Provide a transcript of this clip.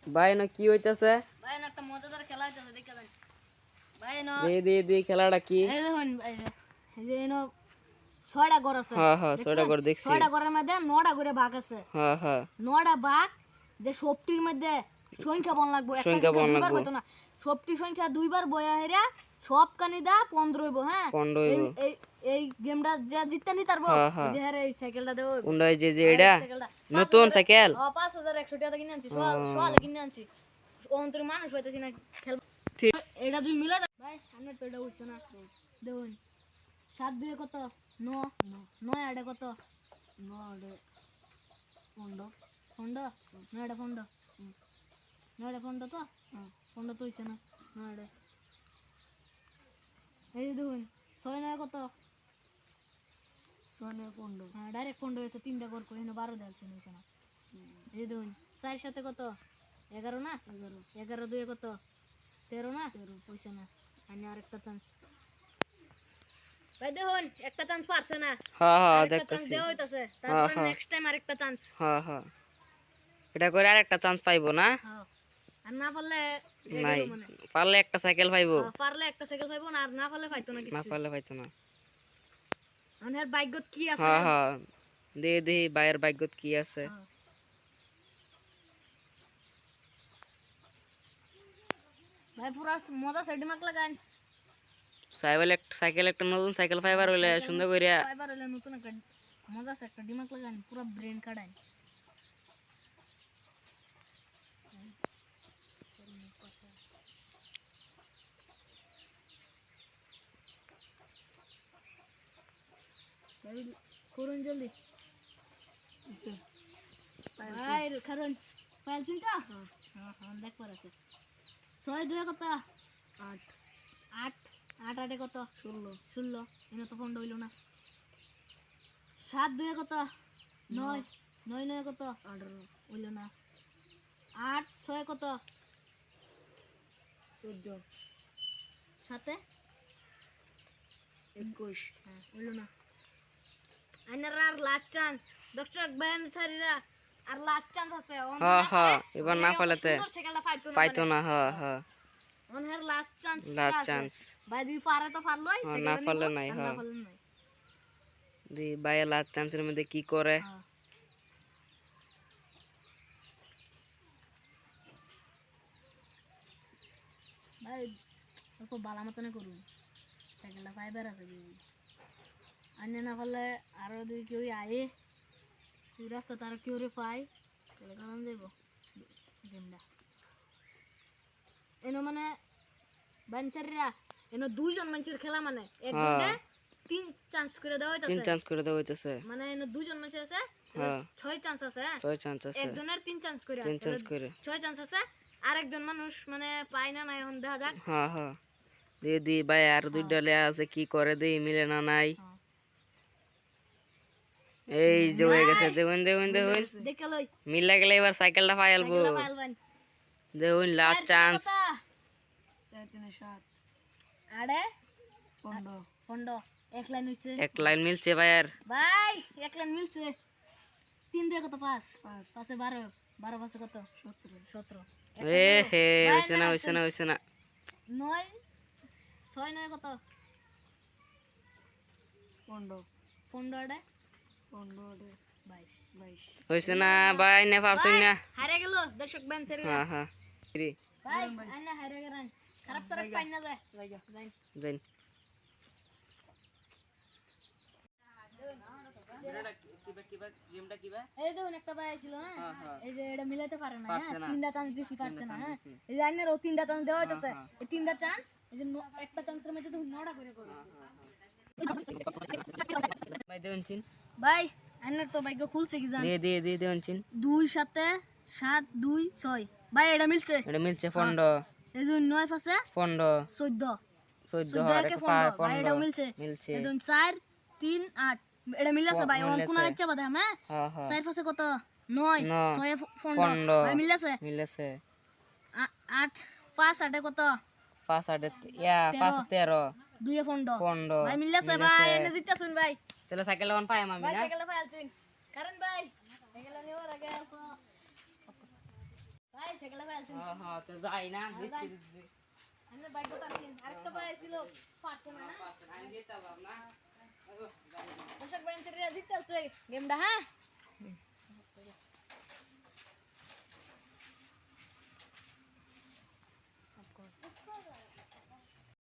ভাই না কি হইতাছে? ভাই না একটা মজাদার খেলা হইতাছে দেখা যান। ভাই না দে খেলাটা কি? এই দেখুন ভাই এই যে এনো 6টা ঘর আছে। হ্যাঁ হ্যাঁ 6টা ঘর দেখছি। 6টা ঘরের মধ্যে 9টা করে ভাগ আছে। হ্যাঁ হ্যাঁ 9টা ভাগ যে সবটির মধ্যে সংখ্যা বন লাগবো একটা সংখ্যা বন দুইবার লাগবো। হইতো না। সবটি সংখ্যা দুইবার বয়া হেরা সব কানিদা 15 হইবো হ্যাঁ। 15 হইব। এই গেমটা যে জিততে নি পারবো হ্যাঁ হ্যাঁ যে হেরে এই সাইকেলটা দেব কোনটা যে এটা নতুন সাইকেল? 5100 টাকা কিনে আনছি সোয়াল কিনে আনছি অন্তর মানুষ হইতাছি না খেল ঠিক এটা দুই মিলা ভাই আমার তো এটা হইছে না দেখুন 7 2 কত 9 9 আড়ে কত 9 আড়ে ফন্ডো ফন্ডো 9 আড়ে ফন্ডো 9 আড়ে ফন্ডো তো ফন্ডো তো হইছে না 9 আড়ে এই দেখুন 6 9 কত 6 9 ফন্ডো হ্যাঁ ডাইরেক্ট ফন্ডো হইছে তিনটা করে কই না 12 দেলছে হইছে না এই দেখুন 4 সাথে কত 11 না 11 2 কত 13 না 13 হইছে না আনি আরেকটা চান্স ভাই দেখুন একটা চান্স পারছে না হ্যাঁ হ্যাঁ একটা চান্স দেখতেছি। দেওয়া হইতাছে তারপরে নেক্সট টাইম আরেকটা চান্স হ্যাঁ হ্যাঁ এটা করে আরেকটা চান্স পাইবো না? হ্যাঁ আর না পারলে নাই পারলে একটা সাইকেল পাইবো। পারলে একটা সাইকেল পাইবো না আর না পারলে পাইতো না কিছু না পারলে পাইতো না। আনার ভাগ্যত কি আছে হ্যাঁ হ্যাঁ দে বাইরের ভাগ্যত কি আছে? ভাই পুরা মজা সেটি মাক লাগান সাইকেল একটা নতুন সাইকেল ফাইবার হইলে সুন্দর কইরা ফাইবার হলে নতুন একটা মজা আছে একটা ডিমাক লাগান পুরা ব্রেন কাটান ভাই করুন জলদি ভাই কারণ ফাইল চিন্তা হ্যাঁ হ্যাঁ দেখ পর আছে 6 2 কত 8 8 8 8 কত 16 16 এনে তো ফন্ড হইলো না 7 2 কত 9 9 9 কত 18 হইলো না 8 6 কত 14 সাথে 21 হ্যাঁ হইলো না আইনার আর লাস্ট চান্স দর্শক বেন ছাড়িরা আর লাস্ট চান্স আছে হ্যাঁ হ্যাঁ এবার না পালাতে পাইতো না। হ্যাঁ হ্যাঁ on her last chance last chance ভাই দুই পারে তো পারলোই না পারলে নাই। হ্যাঁ দি ভাই লাস্ট চান্সের মধ্যে কি করে? ভাই অল্প বালা মতনে করুন সাইকেলটা ফাইবার আছে আন্য না করলে আরো দুই কেউ আয়ে তুই রাস্তা তার কেউ রে পাই তাহলে কারণ যাইব গেমটা এনো মানে বাঞ্চারিরা এনো দুইজন মানুষের খেলা মানে একজনে তিন চান্স করে দেওয়া হইতাছে। তিন চান্স করে দেওয়া হইতাছে। মানে এনো দুইজন মানুষ আছে 6 চান্স আছে। 6 চান্স আছে। একজনের 3 চান্স করে 3 চান্স করে 6 চান্স আছে আর একজন মানুষ মানে পায় না না এখন দেখা যাক। হ্যাঁ হ্যাঁ দি ভাই আর দুইটা লে আছে কি করে দেই মিলে না নাই। এই যে হয়ে গেছে দেখুন দেখে লই মিলা গেলে এবার সাইকেলটা ফাইলবো দেখুন লাস্ট চান্স 7 3 7 আরে ফন্ডো ফন্ডো এক লাইন হইছে এক লাইন মিলছে ভাই আর ভাই এক লাইন মিলছে 3 দিয়ে কত 5 5 12 12 5 কত 17 এ হে হইছে না 9 6 9 কত ফন্ডো ফন্ডো আড়ে 22 হইছে না ভাই না পারছই না হারে গেল দর্শক বেন ছেড়ে হ্যাঁ হ্যাঁ ভাই আইনা হারে গেলেন খারাপ সরক পাই না যায় দেন এই দেখুন একটা ভাই ছিল হ্যাঁ এই যে এটা মিলাইতে পারে না হ্যাঁ তিনটা চান্স দিছি পারছে না হ্যাঁ এই যে আইনারও তিনটা চান্স দেওয়া হইতাছে এই তিনটা চান্স এই যে একটা চান্সের মধ্যে তুমি 9টা করে করো ভাই দেন চিন ভাই আইনার তো ভাগ্য খুলছে কি জান দে দেন চিন 2 সাথে 7 2 6 ভাই এটা মিলছে ফন্ডো এই যে 9 পাশে ফন্ডো 14 আর কে ফন্ডো ভাই এটা মিলছে এই যে 4 3 8 এটা মিলছে ভাই ওন কোন আচ্ছা বাদা হ্যাঁ 4 পাশে কত 9 6 ফন্ডো ভাই মিলছে 8 5 8 কত 5 8 ইয়া 5 13 2 ফন্ডো ভাই মিলছে ভাই এনে জিততা শুন ভাই তাহলে সাইকেল অন পাই আমি ভাই না সাইকেল পাইলছিন কারণ ভাই সাইকেল নিওর আগে ভাই সাইকেলে ফেলছেন হ্যাঁ তো যাই না দিচ্ছি আমরা বাইক কথা আছেন আরেকটা ভাই ছিল পারছে না আমি দিতে পারলাম না পোশাক বাইন চেয়ে জিততে গেমটা হ্যাঁ